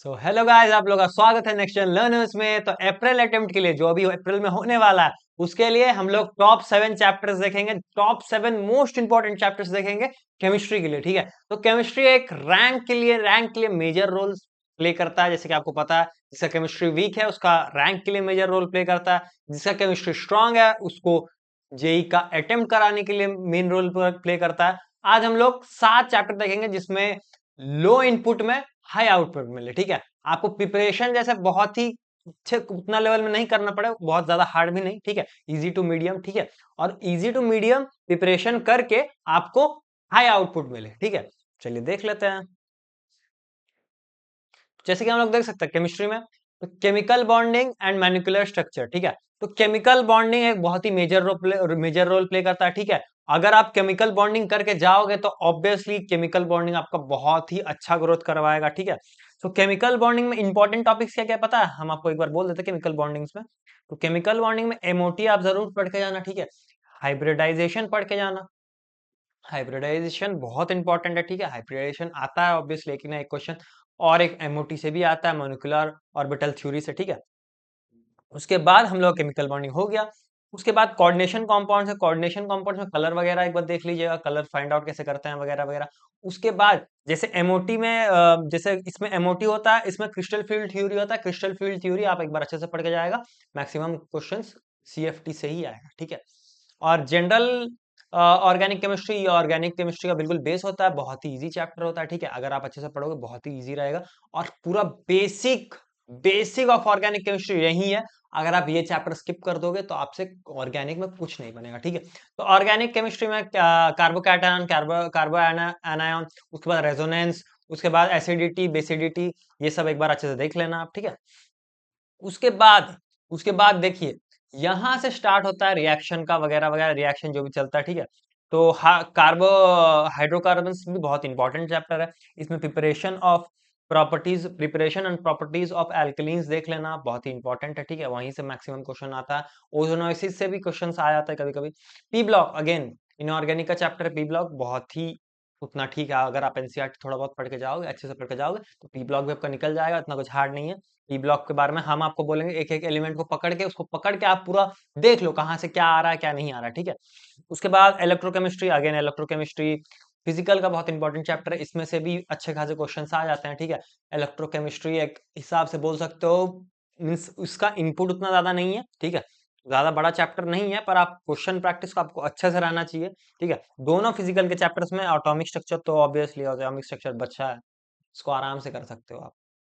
So hello guys, आप लोग का स्वागत है नेक्स्ट जन लर्नर्स में। तो अप्रैल अटेम्प्ट के लिए जो अभी अप्रैल में होने वाला है उसके लिए हम लोग टॉप 7 चैप्टर्स देखेंगे। टॉप 7 मोस्ट इंपॉर्टेंट चैप्टर्स देखेंगे केमिस्ट्री के लिए। ठीक है, तो केमिस्ट्री एक रैंक के लिए मेजर रोल प्ले करता है। जैसे कि आपको पता है, जिसका केमिस्ट्री वीक है उसका रैंक के लिए मेजर रोल प्ले करता है, जिसका केमिस्ट्री स्ट्रांग है उसको जेई का अटेम्प्ट कराने के लिए मेन रोल प्ले करता है। आज हम लोग 7 चैप्टर देखेंगे जिसमें लो इनपुट में हाई आउटपुट मिले। ठीक है, आपको प्रिपरेशन जैसे बहुत ही अच्छे उतना लेवल में नहीं करना पड़े, बहुत ज्यादा हार्ड भी नहीं। ठीक है, इजी टू मीडियम। ठीक है, और इजी टू मीडियम प्रिपरेशन करके आपको हाई आउटपुट मिले। ठीक है, चलिए देख लेते हैं। जैसे कि हम लोग देख सकते हैं केमिस्ट्री में तो केमिकल बॉन्डिंग एंड मैनिकुलर स्ट्रक्चर। ठीक है, तो केमिकल बॉन्डिंग एक बहुत ही मेजर रोल प्ले करता है। ठीक है, अगर आप केमिकल बॉन्डिंग करके जाओगे तो ऑब्वियसली केमिकल बॉन्डिंग आपका बहुत ही अच्छा ग्रोथ करवाएगा। ठीक है, तो केमिकल बॉन्डिंग में इंपॉर्टेंट टॉपिक्स क्या क्या पता है, हम आपको एक बार बोल देते हैं केमिकल बॉन्डिंग्स में। तो केमिकल बॉन्डिंग में एमओटी आप जरूर पढ़ के जाना। ठीक है, हाइब्रिडाइजेशन पढ़ के जाना। हाइब्रिडाइजेशन बहुत इंपॉर्टेंट है। ठीक है, हाइब्रिडाइजेशन आता है ऑब्वियसली, लेकिन एक क्वेश्चन और एक एमओटी से भी आता है, मोलिकुलर ऑर्बिटल थ्योरी से। ठीक है, उसके बाद हम लोग केमिकल बॉन्डिंग हो गया। उसके बाद कोऑर्डिनेशन कंपाउंड्स है। कोऑर्डिनेशन कंपाउंड्स में कलर वगैरह एक बार देख लीजिएगा, कलर फाइंड आउट कैसे करते हैं वगैरह वगैरह। उसके बाद जैसे एमओटी में जैसे इसमें एमओटी होता है, इसमें क्रिस्टल फील्ड थ्योरी होता है। क्रिस्टल फील्ड थ्योरी आप एक बार अच्छे से पढ़ के जाएगा, मैक्सिमम क्वेश्चंस सीएफटी से ही आएगा। ठीक है, और जनरल ऑर्गेनिक केमिस्ट्री, ये ऑर्गेनिक केमिस्ट्री का बिल्कुल बेस होता है, बहुत ही इजी चैप्टर होता है। ठीक है, अगर आप अच्छे से पढ़ोगे बहुत ही इजी रहेगा, और पूरा basic basic of organic chemistry यही है। अगर आप ये चैप्टर स्किप कर दोगे तो आपसे ऑर्गेनिक में कुछ नहीं बनेगा। ठीक है, तो ऑर्गेनिक केमिस्ट्री में कार्बोकैटायन, कार्बो एनायन, उसके बाद रेजोनेंस, उसके बाद एसिडिटी बेसिडिटी, ये सब एक बार अच्छे से देख लेना आप। ठीक है, उसके बाद देखिए यहां से स्टार्ट होता है रिएक्शन का वगैरह वगैरह, रिएक्शन जो भी चलता है। ठीक है, तो कार्बो हाइड्रोकार्बन्स भी बहुत इंपॉर्टेंट चैप्टर है। इसमें प्रिपरेशन एंड प्रॉपर्टीज ऑफ एल्कलीन्स देख लेना, बहुत ही इंपॉर्टेंट है। ठीक है, वहीं से मैक्सिमम क्वेश्चन आता है। ओजोनोसिस से भी क्वेश्चन आ जाता है कभी कभी। पी ब्लॉक अगेन इनऑर्गेनिक का चैप्टर, पी ब्लॉक बहुत ही उतना ठीक है। अगर आप एनसीईआरटी थोड़ा बहुत पढ़ के जाओगे, अच्छे से पढ़ के जाओगे, तो पी ब्लॉक भी आपका निकल जाएगा, इतना कुछ हार्ड नहीं है। ई ब्लॉक के बारे में हम आपको बोलेंगे, एक एक एलिमेंट को पकड़ के उसको पकड़ के आप पूरा देख लो कहाँ से क्या आ रहा है क्या नहीं आ रहा है। ठीक है, उसके बाद इलेक्ट्रोकेमिस्ट्री, अगेन इलेक्ट्रोकेमिस्ट्री फिजिकल का बहुत इंपॉर्टेंट चैप्टर है, इसमें से भी अच्छे खासे क्वेश्चंस आ जाते हैं। ठीक है, इलेक्ट्रोकेमिस्ट्री एक हिसाब से बोल सकते हो, मीन्स उसका इनपुट उतना ज्यादा नहीं है। ठीक है, ज्यादा बड़ा चैप्टर नहीं है, पर आप क्वेश्चन प्रैक्टिस को आपको अच्छे से रहना चाहिए। ठीक है, दोनों फिजिकल के चैप्टर्स में एटॉमिक स्ट्रक्चर तो ऑब्वियसली एटॉमिक स्ट्रक्चर बच्चा है, इसको आराम से कर सकते हो आप।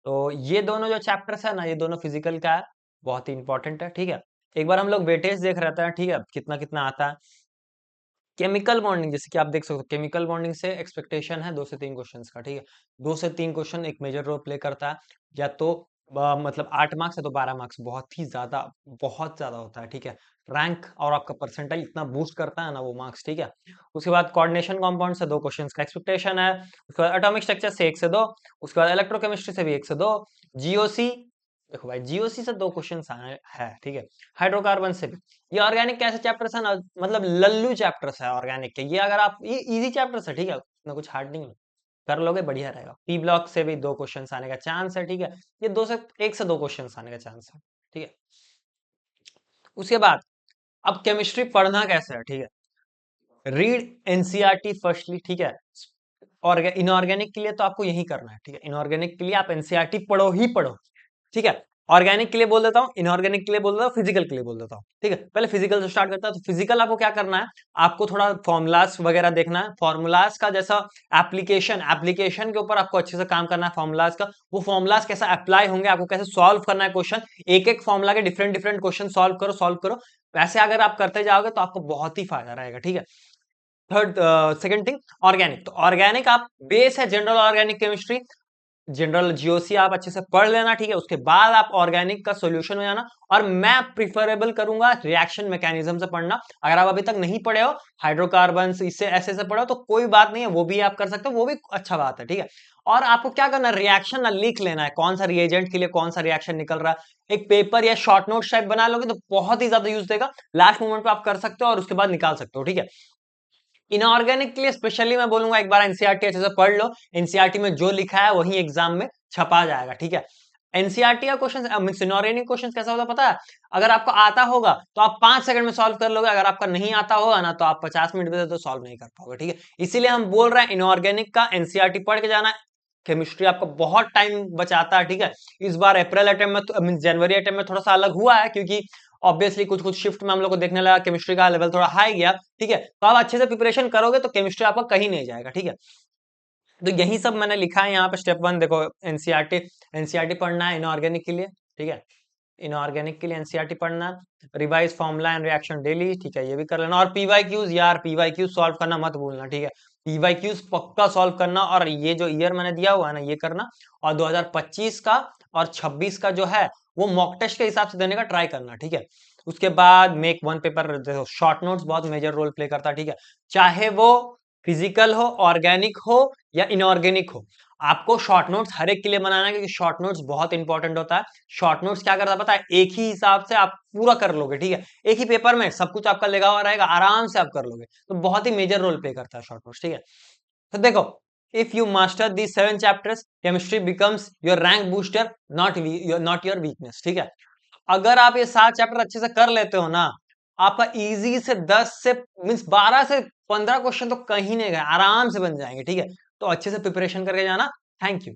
तो ये दोनों जो चैप्टर्स है ना, ये दोनों फिजिकल का है, बहुत ही इंपॉर्टेंट है। ठीक है, एक बार हम लोग वेटेज देख रहते हैं। ठीक है, कितना कितना आता है। केमिकल बॉन्डिंग जैसे कि आप देख सकते हो, केमिकल बॉन्डिंग से एक्सपेक्टेशन है 2 से 3 क्वेश्चंस का। ठीक है, 2 से 3 क्वेश्चन एक मेजर रोल प्ले करता है, या तो मतलब 8 मार्क्स या तो 12 मार्क्स, बहुत ज्यादा होता है। ठीक है, रैंक और आपका परसेंटाइल इतना बूस्ट करता है ना वो मार्क्स। ठीक है, उसके बाद कोऑर्डिनेशन कंपाउंड से 2 क्वेश्चंस का एक्सपेक्टेशन है। उसके बाद एटॉमिक स्ट्रक्चर से 1 से 2, उसके बाद इलेक्ट्रोकेमिस्ट्री से भी 1 से 2, जीओसी, देखो भाई जीओसी से 2 क्वेश्चन है। ठीक है, हाइड्रोकार्बन से भी। ये ऑर्गेनिक कैसे चैप्टर्स है ना, मतलब लल्लू चैप्टर्स है ऑर्गेनिक के, ये अगर आप ये इजी चैप्टर्स है। ठीक है, इतना कुछ हार्ड नहीं है, कर लोगे बढ़िया रहेगा। पी ब्लॉक से भी 2 क्वेश्चन आने का चांस है। ठीक है, ये 1 से 2 क्वेश्चन आने का चांस है। ठीक है, उसके बाद अब केमिस्ट्री पढ़ना कैसे है। ठीक है, रीड एनसीईआरटी फर्स्टली। ठीक है, और इनऑर्गेनिक के लिए तो आपको यही करना है। ठीक है, इनऑर्गेनिक के लिए आप एनसीईआरटी पढ़ो ही पढ़ो। ठीक है, ऑर्गेनिक के लिए बोल देता हूँ, इनऑर्गेनिक के लिए बोल देता हूँ, फिजिकल के लिए बोल देता हूँ। ठीक है, पहले फिजिकल से स्टार्ट करता है। तो फिजिकल आपको क्या करना है, आपको थोड़ा फॉर्मुलाज वगैरह देखना है, फॉर्मुलाज का जैसा एप्लीकेशन के ऊपर आपको अच्छे से काम करना है। फॉर्मुलाज का वो फॉर्मुलाज कैसा अप्लाई होंगे, आपको कैसे सॉल्व करना है क्वेश्चन, एक एक फॉर्मुला के डिफरेंट डिफरेंट क्वेश्चन सॉल्व करो। वैसे अगर आप करते जाओगे तो आपको बहुत ही फायदा रहेगा। ठीक है, सेकंड थिंग ऑर्गेनिक, तो ऑर्गेनिक आप बेस है general organic chemistry, general GOC आप अच्छे से पढ़ लेना। ठीक है, उसके बाद आप ऑर्गेनिक का सॉल्यूशन में जाना, और मैं प्रिफरेबल करूंगा रिएक्शन मैकेनिज्म से पढ़ना। अगर आप अभी तक नहीं पढ़े हो हाइड्रोकार्बन्स, इससे ऐसे से पढ़ो तो कोई बात नहीं है, वो भी आप कर सकते हो, वो भी अच्छा बात है। ठीक है, और आपको क्या करना है, रिएक्शन ना लिख लेना है, कौन सा रिएजेंट के लिए कौन सा रिएक्शन निकल रहा है। एक पेपर या शॉर्ट नोट टाइप बना लोगे तो बहुत ही ज्यादा यूज देगा, लास्ट मोमेंट पे आप कर सकते हो और उसके बाद निकाल सकते हो। ठीक है, इनऑर्गेनिक के लिए स्पेशली मैं बोलूंगा एक बार एनसीईआरटी अच्छे से पढ़ लो, एनसीईआरटी में जो लिखा है वही एग्जाम में छपा जाएगा, ठीक है। एनसीईआरटी का क्वेश्चन मींस इनऑर्गेनिक क्वेश्चन कैसा होता है पता है? अगर आपको आता होगा तो आप 5 सेकंड में सॉल्व कर लोगे, अगर आपका नहीं आता होगा ना तो आप 50 मिनट में तो सॉल्व नहीं कर पाओगे, ठीक है। इसीलिए हम बोल रहे हैं इनऑर्गेनिक का एनसीईआरटी पढ़ के जाना। केमिस्ट्री आपको बहुत टाइम बचाता है, ठीक है। इस बार अप्रैल अटेम्प्ट में मींस जनवरी अटेम्प्ट में थोड़ा सा अलग हुआ है, क्योंकि ऑब्वियसली कुछ कुछ शिफ्ट में हम लोग को देखने लगा केमिस्ट्री का लेवल थोड़ा हाई गया, ठीक है। तो आप अच्छे से प्रिपरेशन करोगे तो केमिस्ट्री आपका कहीं नहीं जाएगा, ठीक है। तो यही सब मैंने लिखा है यहाँ पे। स्टेप 1 देखो, एनसीईआरटी पढ़ना है इनऑर्गेनिक के लिए, ठीक है। इनऑर्गेनिक के लिए एनसीईआरटी पढ़ना है। Revise formula and reaction daily, ठीक है, ये भी कर लेना। और पीवाईक्यूज यार, पीवाईक्यूज सॉल्व करना मत भूलना, ठीक है। पीवाईक्यूज पक्का सॉल्व करना, और ये जो ईयर मैंने दिया हुआ है ना ये करना। और 2025 का और 26 का जो है वो मॉक टेस्ट के हिसाब से देने का ट्राई करना, ठीक है। उसके बाद make one paper, short notes बहुत मेजर रोल प्ले करता है, ठीक है। चाहे वो फिजिकल हो, ऑर्गेनिक हो या इनऑर्गेनिक हो, आपको शॉर्ट नोट्स हर एक के लिए बनाना है, क्योंकि शॉर्ट नोट्स बहुत इंपॉर्टेंट होता है। शॉर्ट नोट्स क्या करता है पता है? एक ही हिसाब से आप पूरा कर लोगे, ठीक है। एक ही पेपर में सब कुछ आपका लगा हुआ रहेगा, आराम से आप कर लोगे, तो बहुत ही मेजर रोल प्ले करता है शॉर्ट नोट्स, ठीक है। तो देखो, if you master these 7 chapters, chemistry becomes your rank booster, not your weakness, ठीक है। अगर आप ये 7 चैप्टर अच्छे से कर लेते हो ना, आपका इजी से 10 से मींस 12 से 15 क्वेश्चन तो कहीं नहीं गए, आराम से बन जाएंगे, ठीक है। तो अच्छे से प्रिपरेशन करके जाना। Thank you.